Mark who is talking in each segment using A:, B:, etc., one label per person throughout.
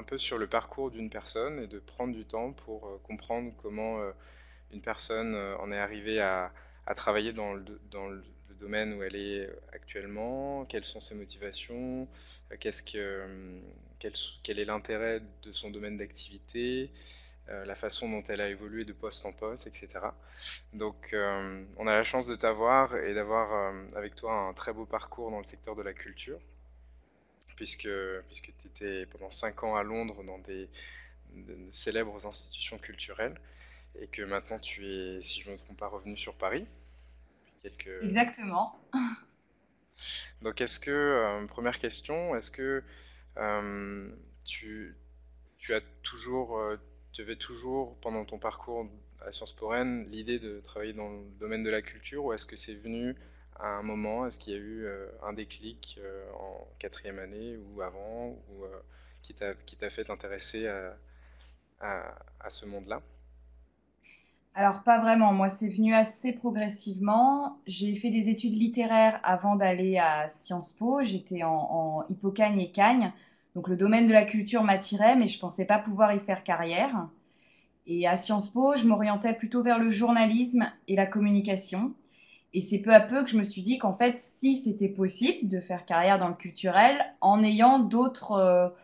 A: un peu sur le parcours d'une personne et de prendre du temps pour comprendre comment une personne en est arrivée à travailler dans le domaine où elle est actuellement, quelles sont ses motivations, qu'est-ce que, quel est l'intérêt de son domaine d'activité, la façon dont elle a évolué de poste en poste, etc. Donc, on a la chance de t'avoir et d'avoir avec toi un très beau parcours dans le secteur de la culture, puisque tu étais pendant 5 ans à Londres dans de célèbres institutions culturelles et que maintenant tu es, si je ne me trompe pas, revenu sur Paris. Quelques...
B: Exactement.
A: Donc, première question, est-ce que euh, tu, tu as toujours, tu avais toujours pendant ton parcours à Sciences Po Rennes l'idée de travailler dans le domaine de la culture ou est-ce que c'est venu à un moment, est-ce qu'il y a eu un déclic en quatrième année ou avant ou qui t'a fait t'intéresser à ce monde-là?
B: Alors, pas vraiment. Moi, c'est venu assez progressivement. J'ai fait des études littéraires avant d'aller à Sciences Po. J'étais en Hippocagne et Cagne. Donc, le domaine de la culture m'attirait, mais je pensais pas pouvoir y faire carrière. Et à Sciences Po, je m'orientais plutôt vers le journalisme et la communication. Et c'est peu à peu que je me suis dit qu'en fait, si c'était possible de faire carrière dans le culturel en ayant d'autres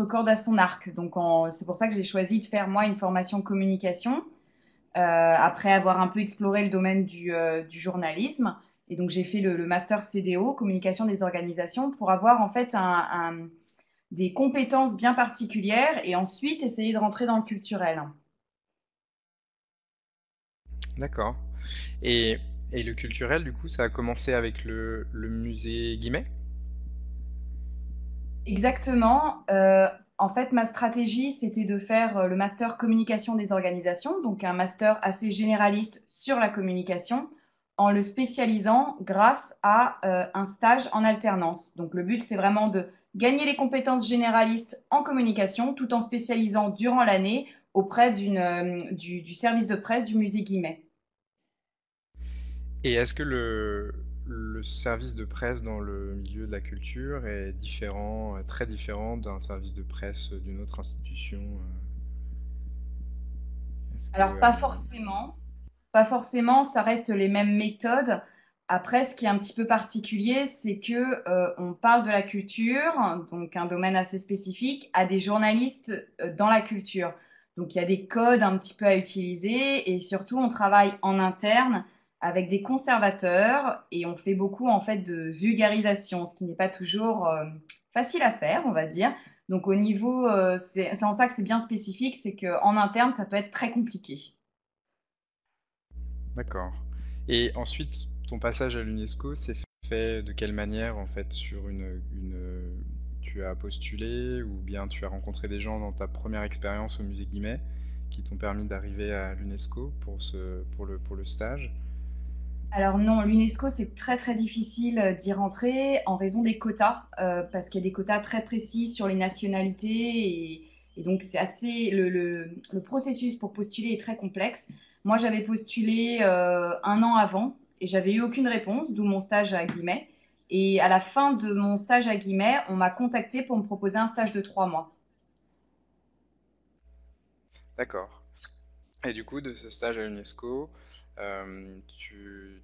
B: cordes à son arc. Donc, c'est pour ça que j'ai choisi de faire, moi, une formation communication après avoir un peu exploré le domaine du journalisme. Et donc, j'ai fait le master CDO, communication des organisations, pour avoir en fait des compétences bien particulières et ensuite essayer de rentrer dans le culturel.
A: D'accord. Et, et le culturel, du coup, ça a commencé avec le musée Guimet?
B: Exactement. En fait, ma stratégie, c'était de faire le master communication des organisations, donc un master assez généraliste sur la communication, en le spécialisant grâce à un stage en alternance. Donc le but, c'est vraiment de gagner les compétences généralistes en communication, tout en spécialisant durant l'année auprès du service de presse du musée Guimet.
A: Et est-ce que le service de presse dans le milieu de la culture est différent, très différent d'un service de presse d'une autre institution? Est-ce que,
B: Alors, pas forcément. Pas forcément, ça reste les mêmes méthodes. Après, ce qui est un petit peu particulier, c'est que on parle de la culture, donc un domaine assez spécifique, à des journalistes dans la culture. Donc il y a des codes un petit peu à utiliser et surtout on travaille en interne avec des conservateurs et on fait beaucoup en fait de vulgarisation, ce qui n'est pas toujours facile à faire, on va dire. Donc au niveau, c'est en ça que c'est bien spécifique, c'est qu'en interne ça peut être très compliqué.
A: d'accord. Et ensuite, ton passage à l'UNESCO s'est fait de quelle manière, en fait, tu as postulé ou bien tu as rencontré des gens dans ta première expérience au musée Guimet qui t'ont permis d'arriver à l'UNESCO pour le stage?
B: Alors non, l'UNESCO, c'est très très difficile d'y rentrer en raison des quotas, parce qu'il y a des quotas très précis sur les nationalités et donc c'est assez le processus pour postuler est très complexe. Moi, j'avais postulé un an avant et j'avais eu aucune réponse, d'où mon stage à Guimet. Et à la fin de mon stage à Guimet, on m'a contacté pour me proposer un stage de 3 mois.
A: D'accord. Et du coup, de ce stage à l'UNESCO,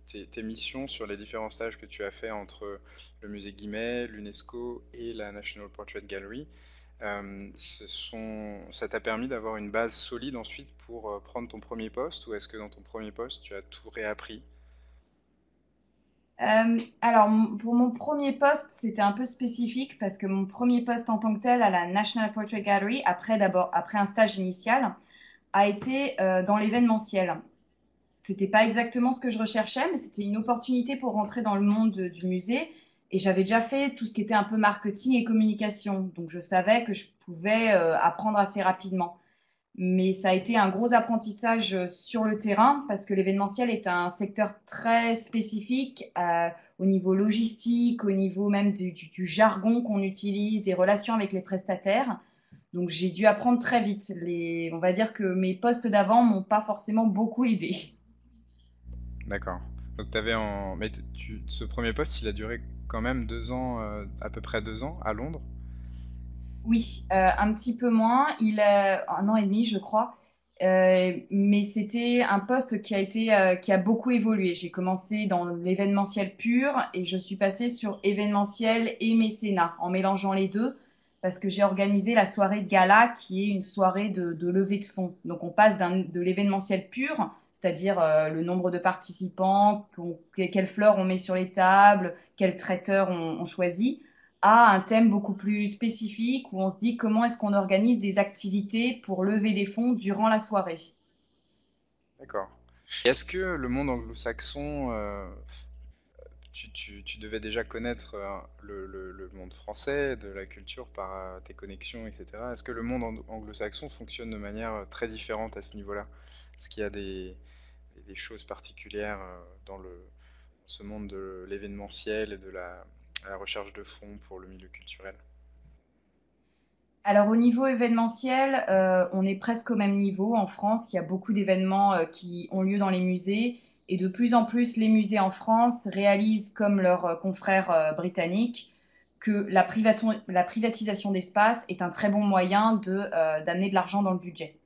A: tes missions sur les différents stages que tu as fait entre le musée Guimet, l'UNESCO et la National Portrait Gallery, ça t'a permis d'avoir une base solide ensuite pour prendre ton premier poste, ou est-ce que dans ton premier poste, tu as tout réappris?
B: Alors, pour mon premier poste, c'était un peu spécifique parce que mon premier poste en tant que tel à la National Portrait Gallery, après un stage initial, a été dans l'événementiel. C'était pas exactement ce que je recherchais, mais c'était une opportunité pour rentrer dans le monde du musée. Et j'avais déjà fait tout ce qui était un peu marketing et communication, donc je savais que je pouvais apprendre assez rapidement. Mais ça a été un gros apprentissage sur le terrain parce que l'événementiel est un secteur très spécifique au niveau logistique, au niveau même du jargon qu'on utilise, des relations avec les prestataires. Donc j'ai dû apprendre très vite. On va dire que mes postes d'avant m'ont pas forcément beaucoup aidé.
A: D'accord. Donc t'avais en... Mais ce premier poste, il a duré quand même 2 ans, à peu près 2 ans, à Londres?
B: Oui, un petit peu moins. Il a 1 an et demi, je crois. Mais c'était un poste qui a beaucoup évolué. J'ai commencé dans l'événementiel pur et je suis passée sur événementiel et mécénat en mélangeant les deux parce que j'ai organisé la soirée de gala qui est une soirée de levée de fonds. Donc on passe de l'événementiel pur, c'est-à-dire le nombre de participants, quelles fleurs on met sur les tables, quels traiteurs on choisit, à un thème beaucoup plus spécifique où on se dit comment est-ce qu'on organise des activités pour lever des fonds durant la soirée.
A: D'accord. Et est-ce que le monde anglo-saxon, tu devais déjà connaître le monde français, de la culture par tes connexions, etc. Est-ce que le monde anglo-saxon fonctionne de manière très différente à ce niveau-là? Est-ce qu'il y a des choses particulières dans ce monde de l'événementiel et de la recherche de fonds pour le milieu culturel?
B: Alors au niveau événementiel, on est presque au même niveau. En France, il y a beaucoup d'événements qui ont lieu dans les musées et de plus en plus les musées en France réalisent comme leurs confrères britanniques que la privatisation d'espace est un très bon moyen d'amener de l'argent dans le budget,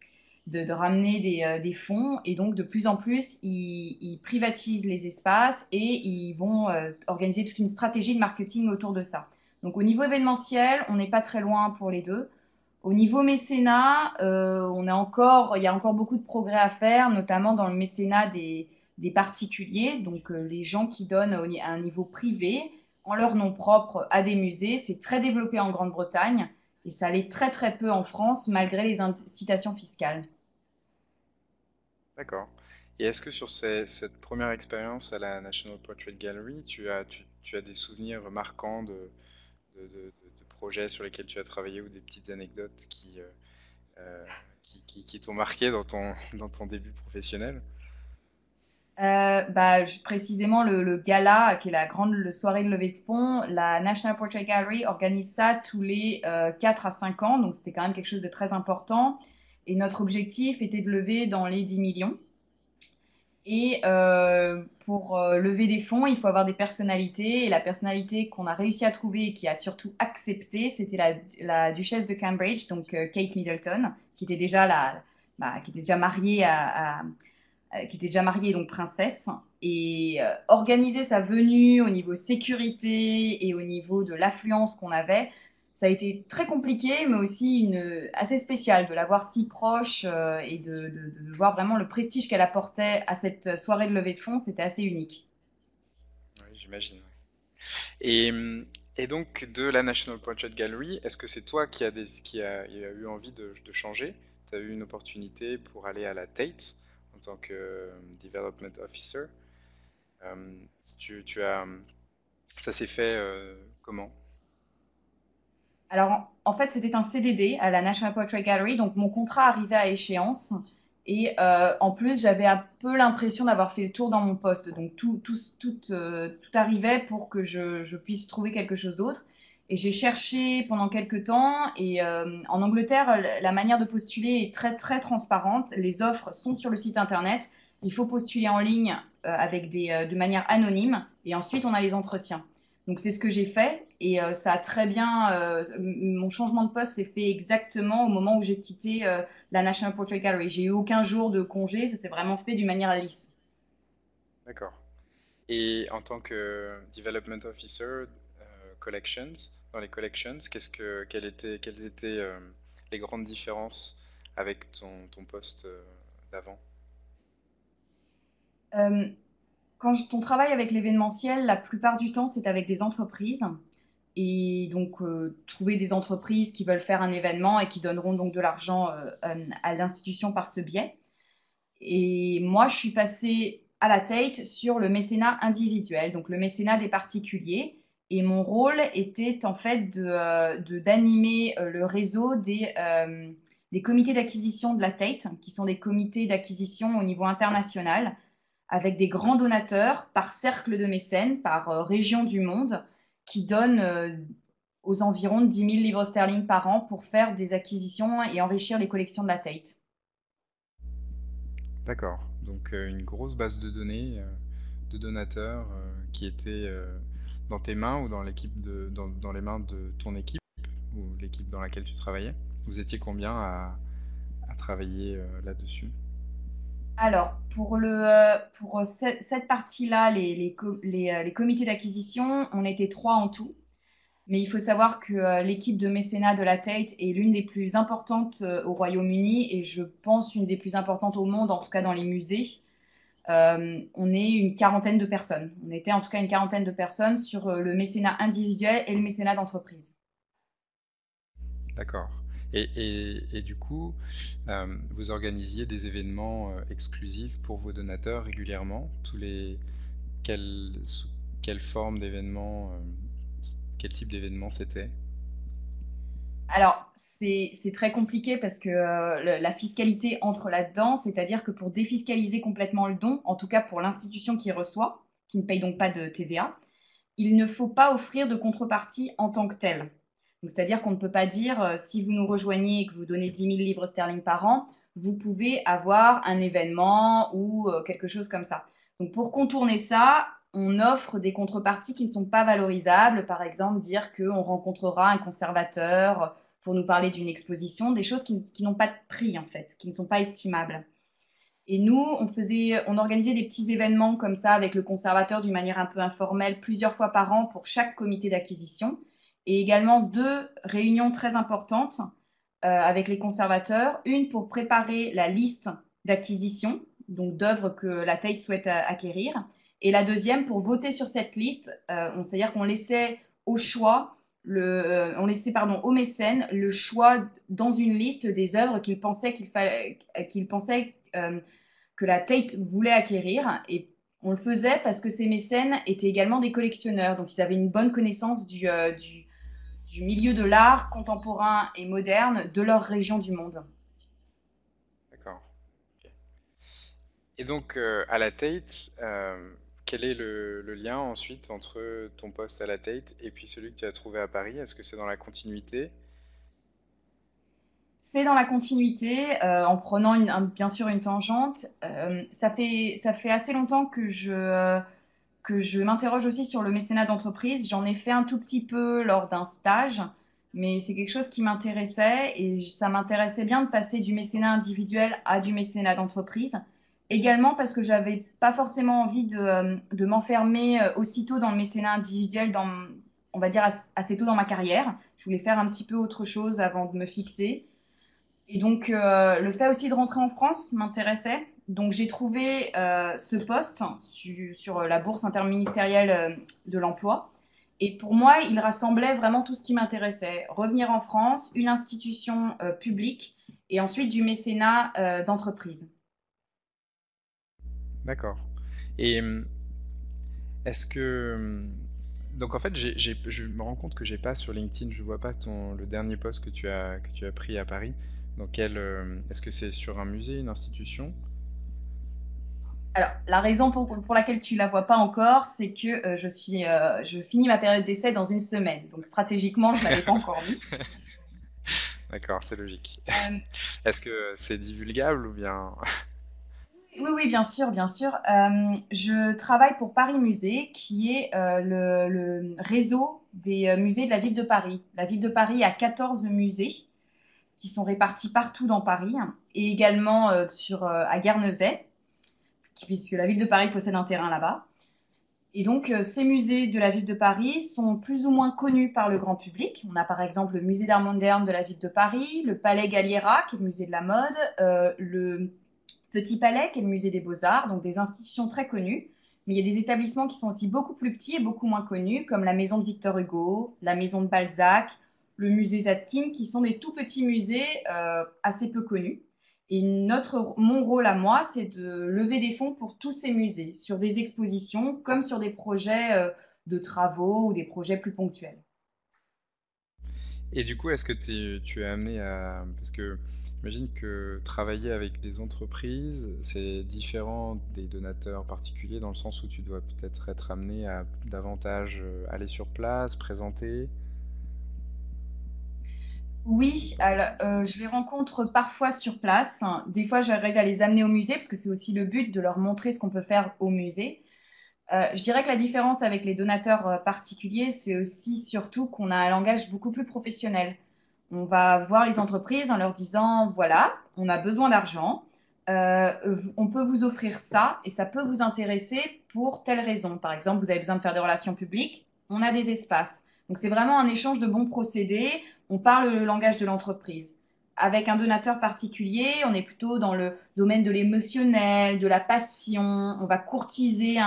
B: de ramener des fonds et donc de plus en plus ils privatisent les espaces et ils vont organiser toute une stratégie de marketing autour de ça. Donc au niveau événementiel, on n'est pas très loin pour les deux. Au niveau mécénat, il y a encore beaucoup de progrès à faire, notamment dans le mécénat des particuliers, donc les gens qui donnent à un niveau privé, en leur nom propre, à des musées. C'est très développé en Grande-Bretagne et ça l'est très très peu en France, malgré les incitations fiscales.
A: D'accord. Et est-ce que sur cette première expérience à la National Portrait Gallery, tu as des souvenirs marquants de projets sur lesquels tu as travaillé ou des petites anecdotes euh, qui t'ont marqué dans dans ton début professionnel?
B: Précisément le gala, qui est la grande soirée de levée de fonds, la National Portrait Gallery organise ça tous les 4 à 5 ans, donc c'était quand même quelque chose de très important. Et notre objectif était de lever dans les 10 millions. Et pour lever des fonds, il faut avoir des personnalités. Et la personnalité qu'on a réussi à trouver et qui a surtout accepté, c'était la duchesse de Cambridge, donc Kate Middleton, qui était déjà mariée qui était déjà mariée, donc princesse. Et organiser sa venue au niveau sécurité et au niveau de l'affluence qu'on avait, ça a été très compliqué, mais aussi assez spécial de la voir si proche et de voir vraiment le prestige qu'elle apportait à cette soirée de levée de fonds. C'était assez unique.
A: Oui, j'imagine. Et, et donc de la National Portrait Gallery, est-ce que c'est toi qui a eu envie de changer? Tu as eu une opportunité pour aller à la Tate en tant que Development Officer. Euh, tu as, ça s'est fait comment?
B: Alors, en fait, c'était un CDD à la National Portrait Gallery, donc mon contrat arrivait à échéance. Et en plus, j'avais un peu l'impression d'avoir fait le tour dans mon poste. Donc, tout arrivait pour que je puisse trouver quelque chose d'autre. Et j'ai cherché pendant quelques temps. Et en Angleterre, la manière de postuler est très, très transparente. Les offres sont sur le site internet. Il faut postuler en ligne de manière anonyme. Et ensuite, on a les entretiens. Donc c'est ce que j'ai fait et ça a très bien. Mon changement de poste s'est fait exactement au moment où j'ai quitté la National Portrait Gallery. J'ai eu aucun jour de congé, ça s'est vraiment fait d'une manière lisse.
A: D'accord. Et en tant que Development Officer, Collections, dans les Collections, quelles étaient les grandes différences avec ton poste d'avant?
B: Euh, on travaille avec l'événementiel, la plupart du temps c'est avec des entreprises et donc trouver des entreprises qui veulent faire un événement et qui donneront donc de l'argent à l'institution par ce biais. Et moi, je suis passée à la Tate sur le mécénat individuel, donc le mécénat des particuliers. Et mon rôle était en fait d'animer le réseau des comités d'acquisition de la Tate, qui sont des comités d'acquisition au niveau international, avec des grands donateurs par cercle de mécènes, par région du monde, qui donnent aux environs de 10 000 livres sterling par an pour faire des acquisitions et enrichir les collections de la Tate.
A: D'accord. Donc une grosse base de données de donateurs qui était dans tes mains ou dans dans les mains de ton équipe ou l'équipe dans laquelle tu travaillais? Vous étiez combien à travailler là-dessus?
B: Alors, pour cette partie-là, les comités d'acquisition, on était trois en tout. Mais il faut savoir que l'équipe de mécénat de la Tate est l'une des plus importantes au Royaume-Uni et je pense une des plus importantes au monde, en tout cas dans les musées. On est une quarantaine de personnes. On était en tout cas une quarantaine de personnes sur le mécénat individuel et le mécénat d'entreprise.
A: D'accord. Et du coup, vous organisiez des événements exclusifs pour vos donateurs régulièrement? Sous quelle forme d'événements, quel type d'événement c'était?
B: Alors, c'est très compliqué parce que la fiscalité entre là-dedans, c'est-à-dire que pour défiscaliser complètement le don, en tout cas pour l'institution qui reçoit, qui ne paye donc pas de TVA, il ne faut pas offrir de contrepartie en tant que telle. Donc, c'est-à-dire qu'on ne peut pas dire, si vous nous rejoignez et que vous donnez 10 000 livres sterling par an, vous pouvez avoir un événement ou quelque chose comme ça. Donc, pour contourner ça, on offre des contreparties qui ne sont pas valorisables. Par exemple, dire qu'on rencontrera un conservateur pour nous parler d'une exposition, des choses qui n'ont pas de prix en fait, qui ne sont pas estimables. Et nous, on organisait des petits événements comme ça avec le conservateur d'une manière un peu informelle, plusieurs fois par an pour chaque comité d'acquisition. Et également deux réunions très importantes avec les conservateurs. Une pour préparer la liste d'acquisition, donc d'œuvres que la Tate souhaite acquérir. Et la deuxième pour voter sur cette liste. C'est-à-dire qu'on laissait au choix, on laissait pardon, aux mécènes le choix dans une liste des œuvres qu'il pensait que la Tate voulait acquérir. Et on le faisait parce que ces mécènes étaient également des collectionneurs. Donc, ils avaient une bonne connaissance du milieu de l'art contemporain et moderne de leur région du monde.
A: D'accord. Ok. Et donc, à la Tate, quel est le lien ensuite entre ton poste à la Tate et puis celui que tu as trouvé à Paris? Est-ce que c'est dans la continuité?
B: C'est dans la continuité, en prenant bien sûr une tangente. Ça fait assez longtemps que je m'interroge aussi sur le mécénat d'entreprise. J'en ai fait un tout petit peu lors d'un stage, mais c'est quelque chose qui m'intéressait et ça m'intéressait bien de passer du mécénat individuel à du mécénat d'entreprise. Également parce que j'avais pas forcément envie de m'enfermer aussitôt dans le mécénat individuel, on va dire assez tôt dans ma carrière. Je voulais faire un petit peu autre chose avant de me fixer. Et donc, le fait aussi de rentrer en France m'intéressait. Donc, j'ai trouvé ce poste sur la bourse interministérielle de l'emploi. Et pour moi, il rassemblait vraiment tout ce qui m'intéressait. Revenir en France, une institution publique et ensuite du mécénat d'entreprise.
A: D'accord. Et est-ce que... Donc en fait, je me rends compte que j'ai pas sur LinkedIn, je vois pas le dernier poste que tu as pris à Paris. Est-ce que c'est sur un musée, une institution?
B: Alors, la raison pour laquelle tu la vois pas encore, c'est que je finis ma période d'essai dans une semaine. Donc, stratégiquement, je l'avais pas encore mis.
A: D'accord, c'est logique.
B: Euh,
A: Est-ce que c'est divulgable ou bien...
B: Oui, oui, bien sûr, bien sûr. Je travaille pour Paris Musée, qui est le réseau des musées de la ville de Paris. La ville de Paris a 14 musées qui sont répartis partout dans Paris et également à Guernesey, puisque la ville de Paris possède un terrain là-bas. Et donc, ces musées de la ville de Paris sont plus ou moins connus par le grand public. On a par exemple le musée d'art moderne de la ville de Paris, le Palais Galliera, qui est le musée de la mode, le Petit Palais, qui est le musée des Beaux-Arts, donc des institutions très connues. Mais il y a des établissements qui sont aussi beaucoup plus petits et beaucoup moins connus, comme la maison de Victor Hugo, la maison de Balzac, le musée Zadkine, qui sont des tout petits musées assez peu connus. Et mon rôle à moi, c'est de lever des fonds pour tous ces musées, sur des expositions comme sur des projets de travaux ou des projets plus ponctuels.
A: Et du coup, est-ce que tu es amené à... Parce que j'imagine que travailler avec des entreprises, c'est différent des donateurs particuliers dans le sens où tu dois peut-être être amené à davantage aller sur place, présenter.
B: Oui, alors, je les rencontre parfois sur place. Des fois, j'arrive à les amener au musée parce que c'est aussi le but de leur montrer ce qu'on peut faire au musée. Je dirais que la différence avec les donateurs particuliers, c'est aussi surtout qu'on a un langage beaucoup plus professionnel. On va voir les entreprises en leur disant, voilà, on a besoin d'argent, on peut vous offrir ça et ça peut vous intéresser pour telle raison. Par exemple, vous avez besoin de faire des relations publiques, on a des espaces. Donc c'est vraiment un échange de bons procédés, on parle le langage de l'entreprise. Avec un donateur particulier, on est plutôt dans le domaine de l'émotionnel, de la passion, on va courtiser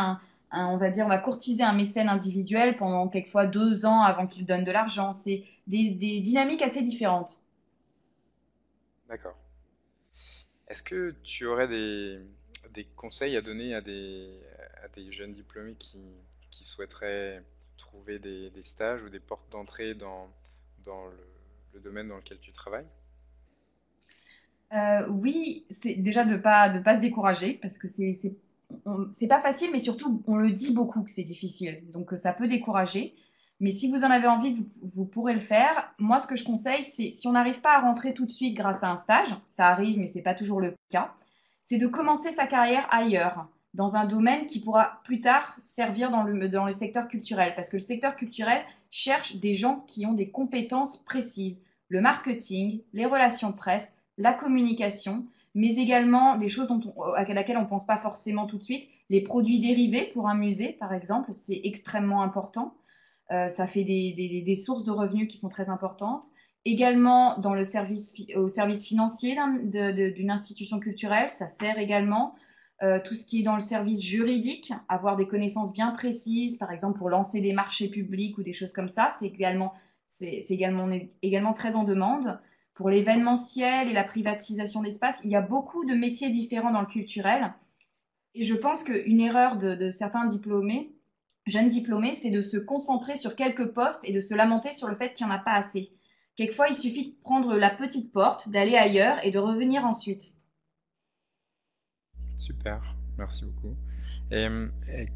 B: on va dire, on va courtiser un mécène individuel pendant quelquefois 2 ans avant qu'il donne de l'argent. C'est des dynamiques assez différentes.
A: D'accord. Est-ce que tu aurais des conseils à donner à des jeunes diplômés qui souhaiteraient trouver des stages ou des portes d'entrée dans le domaine dans lequel tu travailles?
B: Oui, c'est déjà de pas se décourager parce que c'est pas facile, mais surtout on le dit beaucoup que c'est difficile, donc ça peut décourager. Mais si vous en avez envie, vous pourrez le faire. Moi, ce que je conseille, c'est si on n'arrive pas à rentrer tout de suite grâce à un stage, ça arrive, mais c'est pas toujours le cas, c'est de commencer sa carrière ailleurs, dans un domaine qui pourra plus tard servir dans le secteur culturel, parce que le secteur culturel cherche des gens qui ont des compétences précises, le marketing, les relations presse, la communication, mais également des choses à laquelle on ne pense pas forcément tout de suite. Les produits dérivés pour un musée, par exemple, c'est extrêmement important. Ça fait des sources de revenus qui sont très importantes. Également, dans au service financier d'une institution culturelle, ça sert également. Tout ce qui est dans le service juridique, avoir des connaissances bien précises, par exemple pour lancer des marchés publics ou des choses comme ça, on est également très en demande. Pour l'événementiel et la privatisation d'espace, il y a beaucoup de métiers différents dans le culturel. Et je pense qu'une erreur de certains diplômés, jeunes diplômés, c'est de se concentrer sur quelques postes et de se lamenter sur le fait qu'il n'y en a pas assez. Quelquefois, il suffit de prendre la petite porte, d'aller ailleurs et de revenir ensuite.
A: Super, merci beaucoup. Et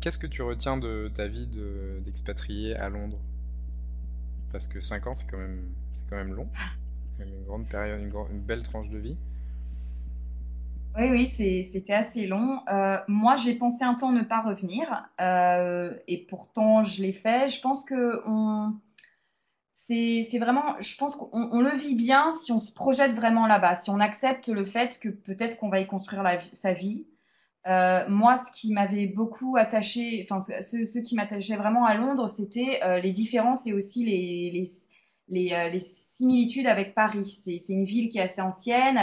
A: qu'est-ce que tu retiens de ta vie d'expatrié à Londres? Parce que 5 ans, c'est quand même long, c'est quand même une grande période, une belle tranche de vie.
B: Oui, oui, c'était assez long. Moi, j'ai pensé un temps ne pas revenir, et pourtant je l'ai fait. Je pense que c'est vraiment, je pense qu'on le vit bien si on se projette vraiment là-bas, si on accepte le fait que peut-être qu'on va y construire sa vie. Moi, ce qui m'avait beaucoup attaché, enfin, ce qui m'attachait vraiment à Londres, c'était les différences et aussi les similitudes avec Paris. C'est une ville qui est assez ancienne,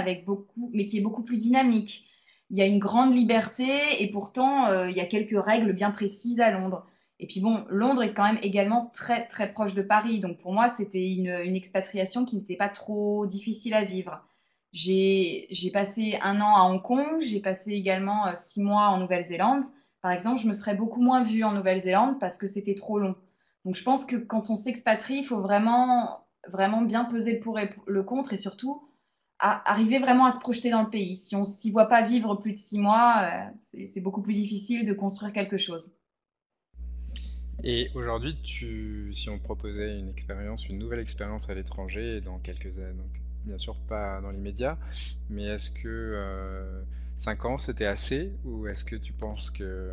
B: mais qui est beaucoup plus dynamique. Il y a une grande liberté et pourtant, il y a quelques règles bien précises à Londres. Et puis bon, Londres est quand même également très très proche de Paris. Donc pour moi, c'était une expatriation qui n'était pas trop difficile à vivre. J'ai passé un an à Hong Kong, j'ai passé également 6 mois en Nouvelle-Zélande. Par exemple, je me serais beaucoup moins vue en Nouvelle-Zélande parce que c'était trop long. Donc je pense que quand on s'expatrie, il faut vraiment, vraiment bien peser le pour et le contre et surtout arriver vraiment à se projeter dans le pays. Si on s'y voit pas vivre plus de 6 mois, c'est beaucoup plus difficile de construire quelque chose.
A: Et aujourd'hui, si on te proposait une nouvelle expérience à l'étranger, et dans quelques années, donc bien sûr pas dans l'immédiat, mais est-ce que 5 ans c'était assez, ou est-ce que tu penses que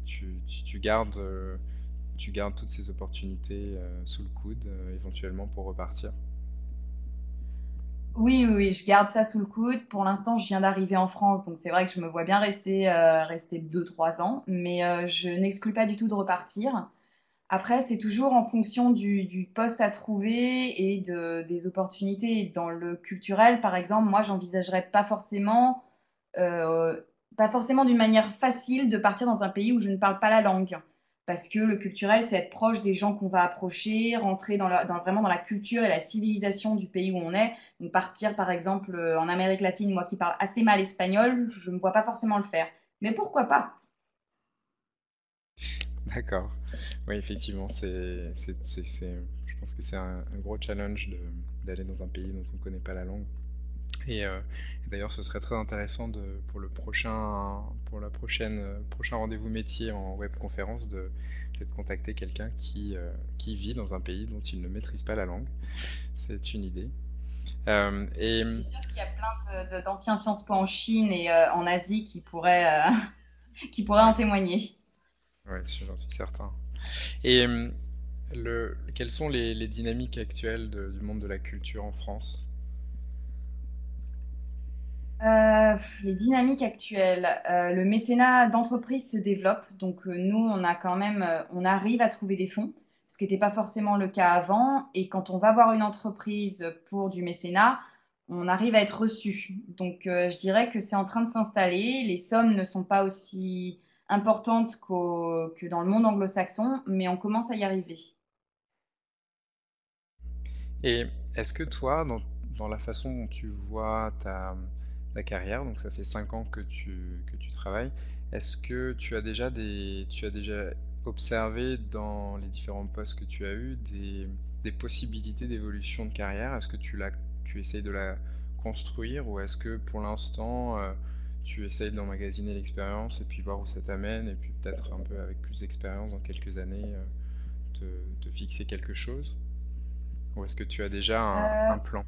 A: tu gardes toutes ces opportunités sous le coude éventuellement pour repartir?
B: Oui, oui, oui, je garde ça sous le coude. Pour l'instant, je viens d'arriver en France, donc c'est vrai que je me vois bien rester 2, 3 ans, mais je n'exclus pas du tout de repartir. Après, c'est toujours en fonction du poste à trouver et des opportunités. Dans le culturel, par exemple, moi, j'envisagerais euh, pas forcément d'une manière facile de partir dans un pays où je ne parle pas la langue. Parce que le culturel, c'est être proche des gens qu'on va approcher, rentrer vraiment dans la culture et la civilisation du pays où on est. Donc partir, par exemple, en Amérique latine, moi qui parle assez mal espagnol, je ne me vois pas forcément le faire. Mais pourquoi pas?
A: D'accord. Oui, effectivement, je pense que c'est un gros challenge d'aller dans un pays dont on ne connaît pas la langue. Et d'ailleurs, ce serait très intéressant pour pour la prochain rendez-vous métier en webconférence de peut-être contacter quelqu'un qui vit dans un pays dont il ne maîtrise pas la langue. C'est une idée. Euh, et
B: Je suis sûre qu'il y a plein d'anciens Sciences Po en Chine et en Asie qui pourraient en
A: ouais,
B: témoigner.
A: ouais, j'en suis certain. Et Quelles sont les dynamiques actuelles du monde de la culture en France?
B: Les dynamiques actuelles, le mécénat d'entreprise se développe. Donc, nous, on a quand même, on arrive à trouver des fonds, ce qui n'était pas forcément le cas avant. Et quand on va voir une entreprise pour du mécénat, on arrive à être reçu. Donc, je dirais que c'est en train de s'installer. Les sommes ne sont pas aussi importantes que dans le monde anglo-saxon, mais on commence à y arriver.
A: Et est-ce que toi, dans la façon dont tu vois ta carrière, donc ça fait 5 ans que tu travailles, est-ce que tu as déjà observé dans les différents postes que tu as eus des possibilités d'évolution de carrière? Est-ce que tu essayes de la construire ou est-ce que pour l'instant, tu essayes d'emmagasiner l'expérience et puis voir où ça t'amène et puis peut-être un peu avec plus d'expérience dans quelques années, te fixer quelque chose? Ou est-ce que tu as déjà
B: Euh,
A: un plan?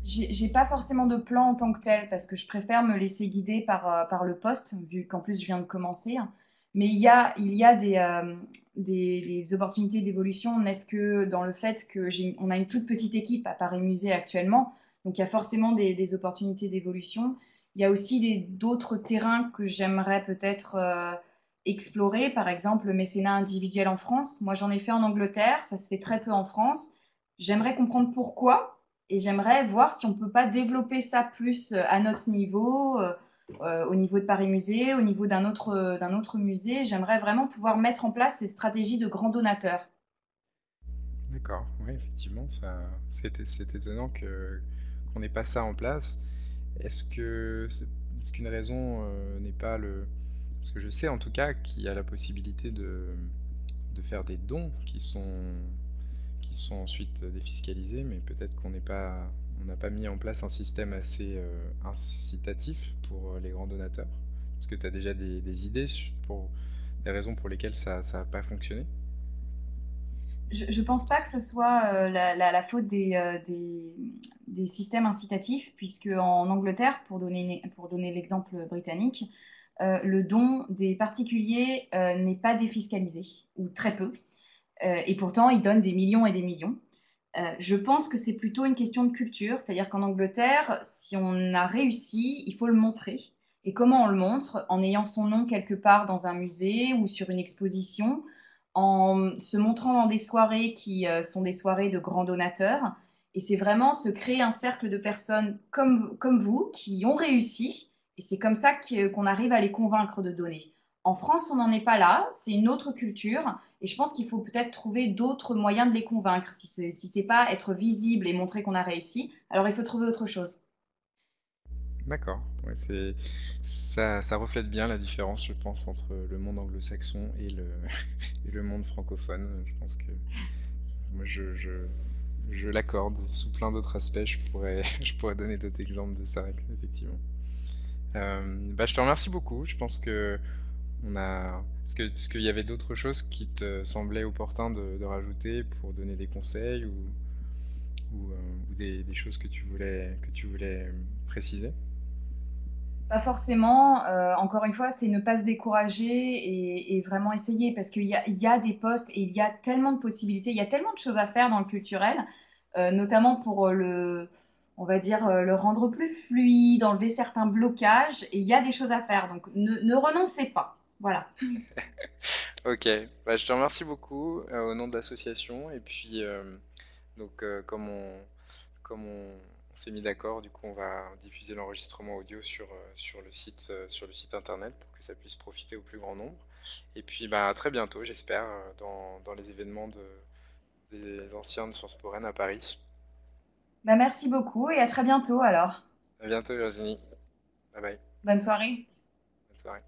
B: j'ai pas forcément de plan en tant que tel parce que je préfère me laisser guider par le poste, vu qu'en plus je viens de commencer. Mais il y a des opportunités d'évolution, n'est-ce que dans le fait que on a une toute petite équipe à Paris Musée actuellement, donc il y a forcément des opportunités d'évolution. Il y a aussi d'autres terrains que j'aimerais peut-être explorer, par exemple le mécénat individuel en France. Moi j'en ai fait en Angleterre, ça se fait très peu en France. J'aimerais comprendre pourquoi. Et j'aimerais voir si on peut pas développer ça plus à notre niveau, au niveau de Paris Musée, au niveau d'un autre musée. J'aimerais vraiment pouvoir mettre en place ces stratégies de grands donateurs.
A: D'accord, oui, effectivement, c'est étonnant qu'on n'ait pas ça en place. Est-ce qu'une raison n'est pas le... Parce que je sais en tout cas qu'il y a la possibilité de faire des dons qui sont ensuite défiscalisés, mais peut-être on n'a pas mis en place un système assez incitatif pour les grands donateurs. Est-ce que tu as déjà des idées pour des raisons pour lesquelles ça n'a pas fonctionné?
B: Je pense pas que ce soit la faute des systèmes incitatifs, puisque en Angleterre, pour donner l'exemple britannique, le don des particuliers n'est pas défiscalisé, ou très peu. Et pourtant, ils donnent des millions et des millions. Je pense que c'est plutôt une question de culture, c'est-à-dire qu'en Angleterre, si on a réussi, il faut le montrer. Et comment on le montre? En ayant son nom quelque part dans un musée ou sur une exposition, en se montrant dans des soirées qui sont des soirées de grands donateurs. Et c'est vraiment se créer un cercle de personnes comme vous qui ont réussi. Et c'est comme ça qu'on arrive à les convaincre de donner. En France, on n'en est pas là, c'est une autre culture. Et je pense qu'il faut peut-être trouver d'autres moyens de les convaincre. Si c'est pas être visible et montrer qu'on a réussi, alors il faut trouver autre chose.
A: D'accord, ouais, ça reflète bien la différence, je pense, entre le monde anglo-saxon et et le monde francophone. Je pense que moi, je l'accorde. Sous plein d'autres aspects, je pourrais donner d'autres exemples de ça, effectivement. Bah, je te remercie beaucoup. Je pense que est-ce qu'il y avait d'autres choses qui te semblaient opportun de rajouter pour donner des conseils ou des choses que tu voulais préciser?
B: Pas forcément. Encore une fois, c'est ne pas se décourager et vraiment essayer parce il y a des postes et il y a tellement de possibilités, il y a tellement de choses à faire dans le culturel, notamment pour on va dire, le rendre plus fluide, enlever certains blocages. Et il y a des choses à faire. Donc ne renoncez pas. Voilà.
A: Ok, bah, je te remercie beaucoup au nom de l'association. Et puis, comme on s'est mis d'accord, du coup, on va diffuser l'enregistrement audio sur le site internet pour que ça puisse profiter au plus grand nombre. Et puis, bah, à très bientôt, j'espère, dans les événements des anciens de Sciences Po Rennes à Paris.
B: Bah, merci beaucoup et à très bientôt alors.
A: À bientôt, Virginie. Bye bye.
B: Bonne soirée.
A: Bonne soirée.